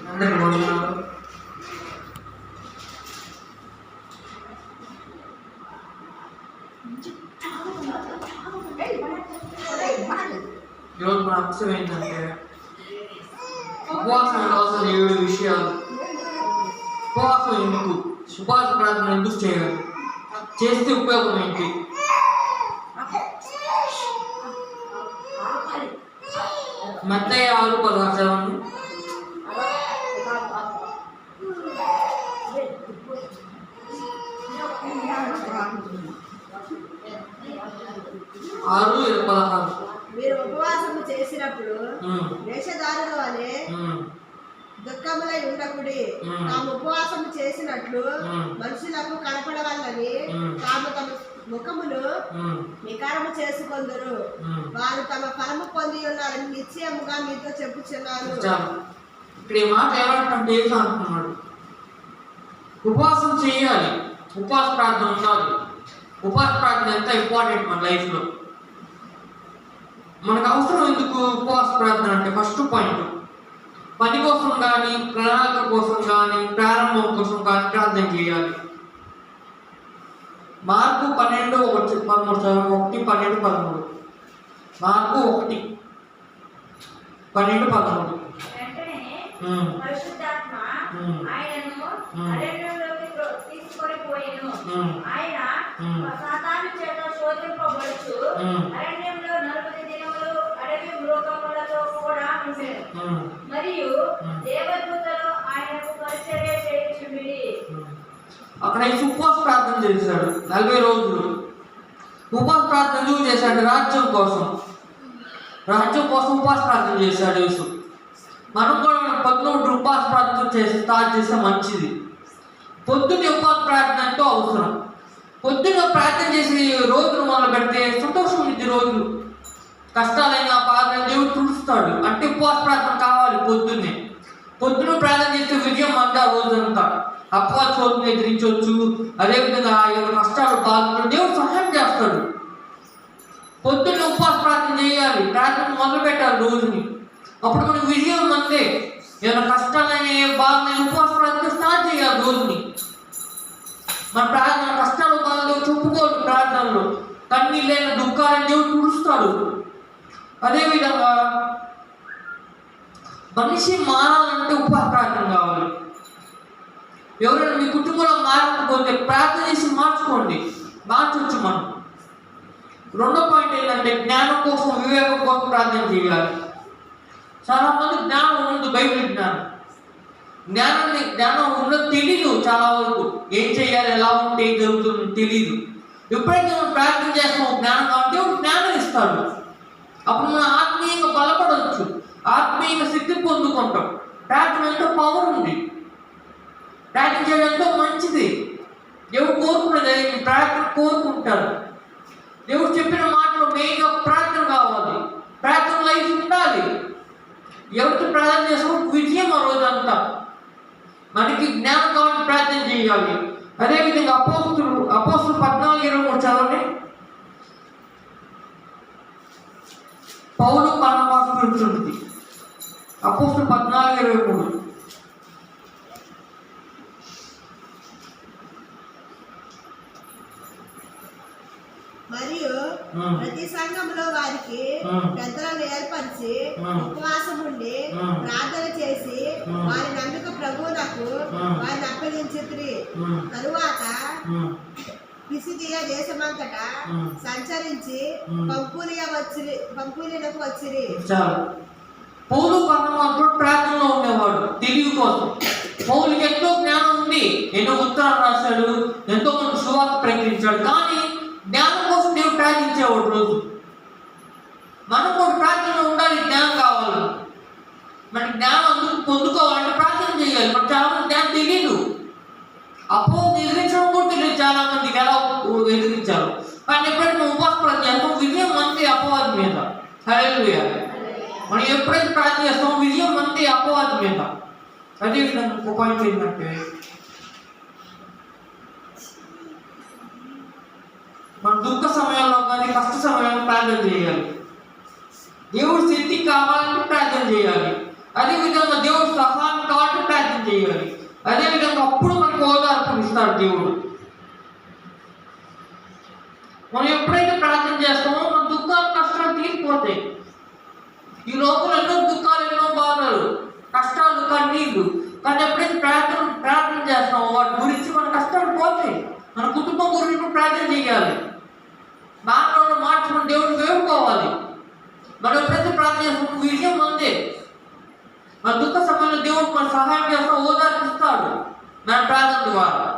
అందరికి బాగున్నారు. ఈరోజు మన అంశం ఏంటంటే ఉపవాసం కోసం 7 విషయాలు. ఉపవాసం ఎందుకు, ఉపవాస ప్రార్థన ఎందుకు చేయాలి, చేస్తే ఉపయోగం ఏంటి? మత్తయి 6:16 6:16 మీరు ఉపవాసము చేసినప్పుడు వేషధారుల వలె దుఃఖములై ఉండకుడి. తాము ఉపవాసము చేసినట్లు మనుషులకు కనపడవల్లని తాము తమ ముఖమును వికారము చేసుకొందురు. వారు తమ ఫలము పొంది ఉన్నారని నిశ్చయముగా మీతో చెప్పుచున్నాను. ఇక్కడ ఈ మాట ఏమంటే అంటున్నాడు, ఉపవాసం చేయాలి, ఉపవాస ప్రార్థన ఉండాలి. ఉపవాస ప్రార్థన ఎంత ఇంపార్టెంట్ మన లైఫ్లో. మనకు అవసరం ఎందుకు ఉపవాస ప్రార్థన అంటే, ఫస్ట్ పాయింట్ పని కోసం కానీ, ప్రణాళిక కోసం కానీ, ప్రారంభం కోసం కానీ ప్రార్థన చేయాలి. మార్కు 12:1-13 మార్కు 1:12-13 ఆయన సాతాను చేత శోధింపబడుచు అరణ్యంలో 40 దినములు అడవి మృగములతో కూడా ఉండెను. మరియు దేవదూతలు ఆయనకు పరిచర్య చేయుచుండిరి. అక్కడ ఉపవాస ప్రార్థన చేశాడు 40 రోజులు. ఉపవాస ప్రార్థన ఎందుకు చేశాడు? రాజ్యం కోసం ఉపవాస ప్రార్థన చేశాడు యేసు. మనం కూడా పొద్దున ఉపవాస ప్రార్థన స్టార్ట్ చేస్తే మంచిది. పొద్దున్న ఉపవాస ప్రార్థన ఎంతో అవసరం. పొద్దున్న ప్రార్థన చేసి రోజును మొదలు పెడితే సంతోషం ఉంది. రోజు కష్టాలైనా బాధైనా దేవుడు తుడుస్తాడు. అంటే ఉపవాస ప్రార్థన కావాలి. పొద్దున్న ప్రార్థన చేస్తే విజయం అంతా రోజంతా. అపవాదాలను ఎదిరించవచ్చు. అదేవిధంగా కష్టాలు బాధలు దేవుడు సహాయం చేస్తాడు. పొద్దున్న ఉపవాస ప్రార్థన చేయాలి. ప్రార్థన మొదలు పెట్టాలి రోజుని. అప్పుడు మనకు విజయం అంతే. ఏమైనా కష్టాలనే బాధలైన ఉపవాస ప్రార్థన స్టార్ట్ చేయాలి రోజుని. మన ప్రార్థన కష్టాలు బాధలు చెప్పుకోవాలి. ప్రార్థనలో కన్నీళ్ళైన దుఃఖాలను దేవుడు తుడుస్తాడు. అదేవిధంగా మనిషి మారాలంటే ఉపవాస ప్రార్థన కావాలి. ఎవరైనా మీ కుటుంబంలో మారకపోతే ప్రార్థన చేసి మార్చవచ్చు మనం. రెండో పాయింట్ ఏంటంటే జ్ఞానం కోసం, వివేకం కోసం ప్రార్థన చేయాలి. చాలా మంది జ్ఞానం ఉంది, బైబిల్ జ్ఞానం ఉన్నది తెలీదు. చాలా వరకు ఏం చేయాలి, ఎలా ఉంటే ఏం జరుగుతుంది తెలీదు. ఎప్పుడైతే మనం ప్రార్థన చేస్తామో జ్ఞానం కాబట్టి జ్ఞానం ఇస్తాడు. అప్పుడు మనం ఆత్మీయంగా బలపడవచ్చు, ఆత్మీయంగా శక్తి పొందుకుంటాం. ప్రార్థన ఎంతో పవర్ ఉంది. ప్రార్థన చేయడం ఎంతో మంచిది. దేవుడు కోరుకున్నది ప్రార్థన కోరుకుంటారు. దేవుడు చెప్పిన మాటలు మెయిన్గా ప్రార్థన కావాలి. ప్రార్థన లైఫ్ ఉండాలి. ఎవరికి ప్రార్థన చేస్తామో విజయం ఆ రోజంతా. మనకి జ్ఞానం కావాలి, ప్రార్థన చేయాలి. అదేవిధంగా అపోస్తులు 14:23 చదవండి. పౌలు బర్నబాకు ఉంటుంది. అపోస్తులు 14:23 మరియు ప్రతి సంఘంలో వారికి పెద్దలను ఏర్పరిచి ఉపవాసం ఉండి ప్రార్థన చేసి వారి నమ్మిక ప్రభువునకు వారిని అప్పగించిరి. తరువాత పిసిదియా దేశమంతటా సంచరించి పంపులినకు వచ్చిరి. పౌలు బర్నబాకు ప్రార్థనలో ఉండేవాడు తెలివి కోసం. పౌలుకి ఎంతో జ్ఞానం ఉంది, ఎన్నో ఉత్తరాలు రాశాడు, ఎంతో మంది సువార్త ప్రకటించాడు. కానీ జ్ఞానం కోసం దేవుడు ప్రార్థించేవాడు రోజు. మనం కూడా ప్రార్థనలో ఉండాలి. జ్ఞానం కావాలి. మనకి జ్ఞానం అందుకు పొందుకోవాలంటే ప్రార్థన చేయాలి. మనకు చాలా మంది జ్ఞానం తెలియదు. అపోహను ఎదిరించడం కూడా తెలియదు చాలా మందికి, ఎలా ఎదిరించారు. కానీ ఎప్పుడైతే ఉపవాస ప్రార్థన చేస్తాం విజయం అంతే అపవాది మీద. హల్లెలూయా. మనం ఎప్పుడైతే ప్రార్థన చేస్తామో విజయం అంతే అపవాది మీద. అదేవిధంగా ఇంకో పాయింట్ ఏంటంటే మన దుఃఖ సమయంలో కానీ కష్ట సమయంలో ప్రార్థన చేయాలి. దేవుడు శక్తి కావాలంటే ప్రార్థన చేయాలి. చేయాలి. అదేవిధంగా అప్పుడు మనకు ఓదార్పు ఇస్తాడు దేవుడు. మనం ఎప్పుడైతే ప్రార్థన చేస్తామో మన దుఃఖాలు కష్టాలు తీరిపోతాయి. ఈ లోపల ఎన్నో దుఃఖాలు, ఎన్నో బాధలు, కష్టాలు, కన్నీళ్ళు. కానీ ఎప్పుడైతే ప్రార్థన చేస్తామో వాటి గురించి మన కష్టాలు పోతాయి. మన కుటుంబం గురించి ప్రార్థన చేయాలి. బాధలో మార్చుకుని దేవుడిని వేడుకోవాలి. మనం ఎప్పుడైతే ప్రార్థన చేస్తామో విజయం అందే. మన దుఃఖ సమయంలో దేవుడు మన సహాయం చేస్తాం, ఓదార్పిస్తాడు మన ప్రార్థన ద్వారా.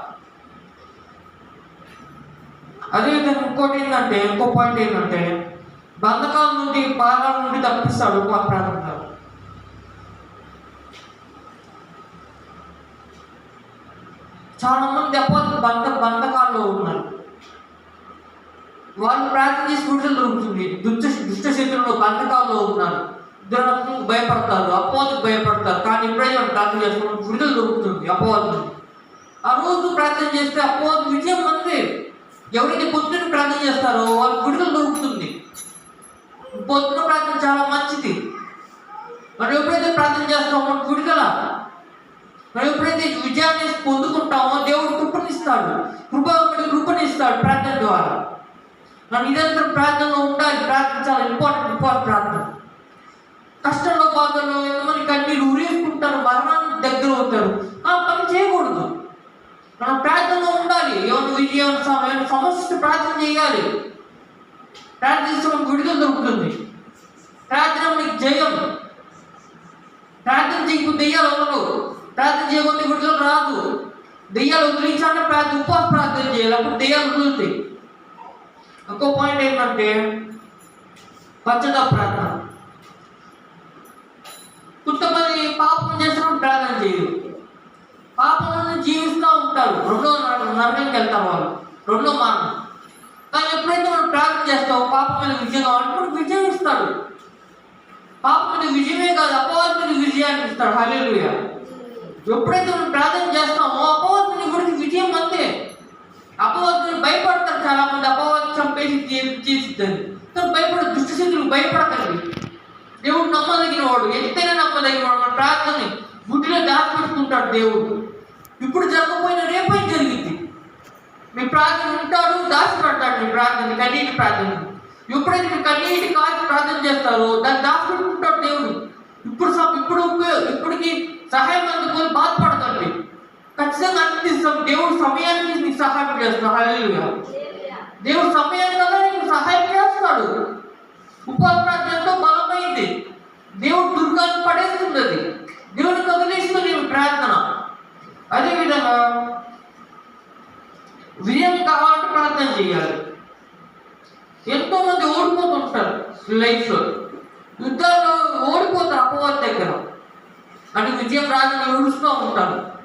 అదేవిధంగా ఇంకో పాయింట్ ఏంటంటే బంధకాల నుండి, బాధల నుండి తప్పిస్తాడు ఉపవాస ప్రార్థన ద్వారా. చాలా మంది బంధకాల్లో ఉన్నారు. వాళ్ళు ప్రార్థన చేసి విడుదల దొరుకుతుంది. దుష్ట శక్తుల్లో బంధకాల్లో ఉన్నారు. దురాత్మకు భయపడతారు, అపవాదుకు భయపడతారు. కానీ ఎప్పుడైతే ప్రార్థన చేస్తున్నారు విడుదల దొరుకుతుంది అపవాదు. ఆ రోజు ప్రార్థన చేస్తే అపవాదు విజయం అంతే. ఎవరైతే పొద్దున ప్రార్థన చేస్తారో వాళ్ళకి విడుదల దొరుకుతుంది. పొద్దున ప్రార్థన చాలా మంచిది. మనం ఎప్పుడైతే ప్రార్థన చేస్తామో మనకు విడుదల, మనం ఎప్పుడైతే విజయాన్ని పొందుకుంటామో దేవుడు కృపనిస్తాడు, కృపనిస్తాడు ప్రార్థన ద్వారా. మనం నిరంతరం ప్రార్థనలో ఉండాలి. ప్రార్థన చాలా ఇంపార్టెంట్ ప్రార్థన. కష్టంలో, బాధల్లో ఎంతమంది కన్నీళ్ళు ఉరేసుకుంటారు, మరణానికి దగ్గర అవుతారు. ఆ పని చేయకూడదు. మనం ప్రార్థనలో ఉండాలి. ఏమైనా విజయం, సమస్య ప్రార్థన చేయాలి. ప్రార్థన చేస్తే మనకు విడుదల దొరుకుతుంది. ప్రార్థన మనకి జయం. ప్రార్థన చేయకుండా దెయ్యాలు అవ్వదు. ప్రార్థన చేయకుండా విడుదల రాదు. దెయ్యాలు వదిలించాలంటే ఉపవాస ప్రార్థన చేయాలి. అప్పుడు దెయ్యాలు వదులుతాయి. ఇంకో పాయింట్ ఏంటంటే పశ్చాత్తాప ప్రార్థన. కొంతమంది పాపం చేసినప్పుడు ప్రార్థన చేయరు. పాపంలో జీవిస్తూ ఉంటారు. రెండో నరకంకి వెళ్తారు వాళ్ళు, రెండో మరణం. కానీ ఎప్పుడైతే మనం ప్రార్థన చేస్తామో పాపం మీద విజయం కావాలంటే మనకు విజయం ఇస్తాడు. పాపం మీద విజయమే కాదు, అపవాది మీద విజయాన్ని ఇస్తాడు. హల్లెలూయా. ఎప్పుడైతే మనం ప్రార్థన చేస్తామో అపవాది గురించి విజయం అంతే. అపవాదిని భయపడతారు చాలా మంది. అపవాది చంపేసి చేసిద్దని కానీ భయపడదు. దుష్ట శక్తులకు భయపడకండి. దేవుడు నమ్మదగిన వాడు, ఎంతైనా నమ్మదగిన వాడు. మన ప్రార్థనని గుడిలో దాచిపెట్టుకుంటాడు దేవుడు. ఇప్పుడు జరగకపోయినా రేపై జరిగింది. మీ ప్రార్థన ఉంటాడు, దాచిపెడతాడు మీ ప్రార్థన, కన్నీటి ప్రార్థన. ఎప్పుడైతే మీరు కన్నీటి కాల్చి ప్రార్థన చేస్తారో దాన్ని దాచిపెట్టుకుంటాడు దేవుడు. ఇప్పటికి సహాయం అందుకొని బాధపడకండి. ఖచ్చితంగా అనిపిస్తాం దేవుడు సమయానికి నీకు సహాయం చేస్తాడు. హల్లెలూయా. దేవుడు సమయానికి కదా నీకు సహాయం చేస్తాడు. ఉపవాస ప్రార్థన ఎంతో బలమైంది. దేవుడు దుర్గాన్ని పడేస్తుంది. అది దేవుని కదిలిస్తుంది ప్రార్థన. అదేవిధంగా విజయం కావాలంటే ప్రార్థన చేయాలి. ఎంతో మంది ఓడిపోతుంటారు లైఫ్లో. యుద్ధాల్లో ఓడిపోతారు అపవాది దగ్గర. అంటే విజయం రాజని ఏడుస్తూ ఉంటారు.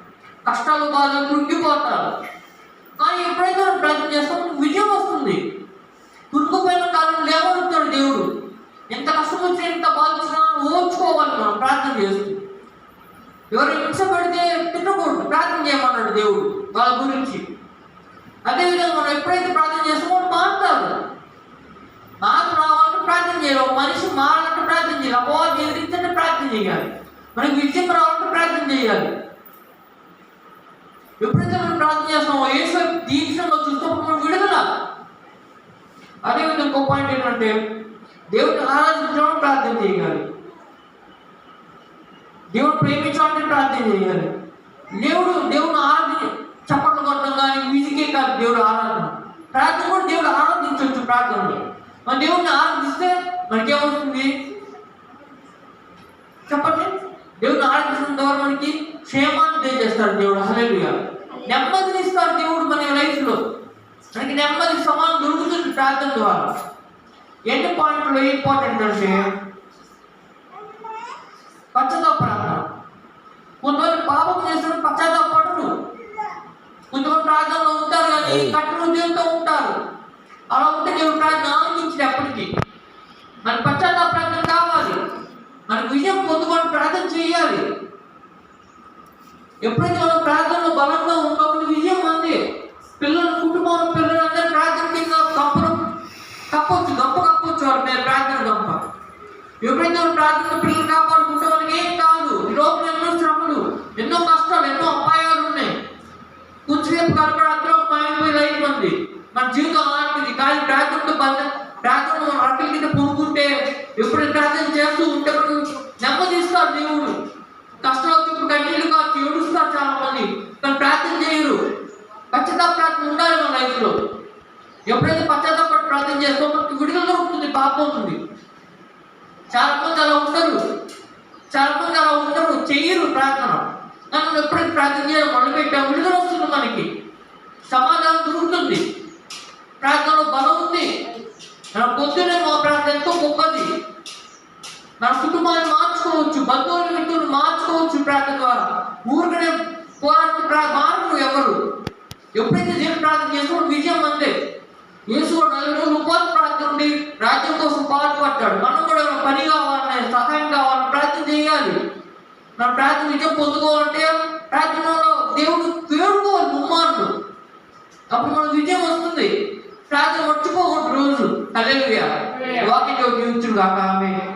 కష్టాలు, బాధలు కృంగిపోతారు. కానీ ఎప్పుడైతే మనం ప్రార్థన చేస్తామో విజయం వస్తుంది. కృంగిపోయిన కాలం లేవనుతాడు దేవుడు. ఎంత కష్టం వచ్చినా, ఎంత బాధ వచ్చినా ఓర్చుకోవాలి మనం ప్రార్థన చేస్తూ. ఎవరు హింస పెడితే తిట్టకూడదు, ప్రార్థన చేయమన్నాడు దేవుడు వాళ్ళ గురించి. అదేవిధంగా మనం ఎప్పుడైతే ప్రార్థన చేస్తామో మారుతారు. మార్పు రావాలంటే ప్రార్థన చేయాలి. ఒక మనిషి మారాలంటే ప్రార్థన చేయాలి. అపవాదం ఎదిరించంటే ప్రార్థన చేయాలి. మనకి విజయం రావాలంటే ప్రార్థన చేయాలి. ఎప్పుడైతే మనం ప్రార్థన చేస్తామో యేసు దీక్షలో చూసినప్పుడు మనం విడుదల. అదేవిధంగా ఇంకో పాయింట్ ఏంటంటే దేవుడిని ఆరాధించడం ప్రార్థన చేయాలి. దేవుడు ప్రేమించాలంటే ప్రార్థన చేయాలి. దేవుడు ఆరాధన చప్పట్లు కొట్టడం కానీ మ్యూజికే కాదు దేవుడు ఆరాధన. ప్రార్థన కూడా దేవుడు ఆరాధించవచ్చు. ప్రార్థనలో మన దేవుడిని ఆరాధిస్తే మనకేమవుతుంది చెప్పండి? దేవుడిని ఆరాధించడం ద్వారా మనకి క్షేమాన్ని తెలియజేస్తాడు దేవుడు. హల్లెలూయా. నెమ్మదిని ఇస్తాడు దేవుడు మన లైఫ్లో. మనకి నెమ్మది సమానం దొరుకుతుంది ప్రార్థన ద్వారా. ఎన్ని పాయింట్లు ఇంపార్టెంట్ అంటే పశ్చాత్తాప ప్రార్థన. కొంతమంది పాపం చేసిన పశ్చాత్తాపడరు. కొంతమంది ప్రార్థనలో ఉంటారు కానీ కఠిన ఉద్యోగంతో ఉంటారు. అలా ఉంటే దేవుడు ప్రార్థన ఆనందించిన ఎప్పటికీ. మన పశ్చాత్తాప ప్రార్థన కావాలి. మనకు విజయం పొందుకొని ప్రార్థన చేయాలి. ఎప్పుడైతే మనం ప్రార్థనలో బలంగా ఉన్నప్పుడు విజయం అంది. కుటుంబంలో పిల్లలందరూ ప్రార్థన కింద కప్పొచ్చు వారి మీద ప్రార్థన గంప. ఎప్పుడైతే ప్రార్థన పిల్లలు కాపాడుకుంటే వాళ్ళకి ఏం కాదు. ఈ లోపల ఎన్నో శ్రమలు, ఎన్నో కష్టాలు, ప్రార్థన అక్కడి కింద పొందుకుంటే ఎప్పుడైతే ప్రార్థన చేస్తూ ఉంటే నెమ్మదిస్తారు దేవుడు. కష్టం వచ్చినప్పుడు కన్నీళ్ళు కాదు ఏడుస్తారు చాలా మంది, కానీ ప్రార్థన చేయరు. పశ్చాత్తాప ప్రార్థన ఉండాలి మన లైఫ్లో. ఎప్పుడైతే పశ్చాత్తాప ప్రార్థన చేస్తామో మనకి విడుదల ఉంటుంది, పాపం ఉంది. చాలా మంది అలా ఉండరు, చెయ్యరు ప్రార్థన. మనం ఎప్పుడైతే ప్రార్థన చేయడం మొదలుపెట్టాం విడుదల వస్తుంది, మనకి సమాధానం దొరుకుతుంది, ప్రార్థనలో బలం ఉంది. మన పొద్దునే మా ప్రార్థన ఎంతో గొప్పది. మన కుటుంబాన్ని మార్చుకోవచ్చు, బంధువుల వ్యక్తులను మార్చుకోవచ్చు ప్రార్థన ద్వారా. ఊరికనే మారు ఎవరు ఎప్పుడైతే దేవుని ప్రార్థన చేసినప్పుడు విజయం అంతే. యేసు 40 రోజులు ఉపవాస ప్రార్థన ఉండి రాజ్యం కోసం పాటుపడ్డాడు. మనం కూడా పని కావాలన్నా సహాయం కావాలని ప్రార్థన చేయాలి. మన ప్రార్థన విజయం పొందుకోవాలంటే ప్రార్థనలో దేవుడు వేడుకోవాలి ముమ్మార్లు, అప్పుడు మన విజయం వస్తుంది. ప్రార్థన మర్చిపోకూడదు రోజు. హల్లెలూయా. వాక్యం జీవించుగాక. ఆమేన్.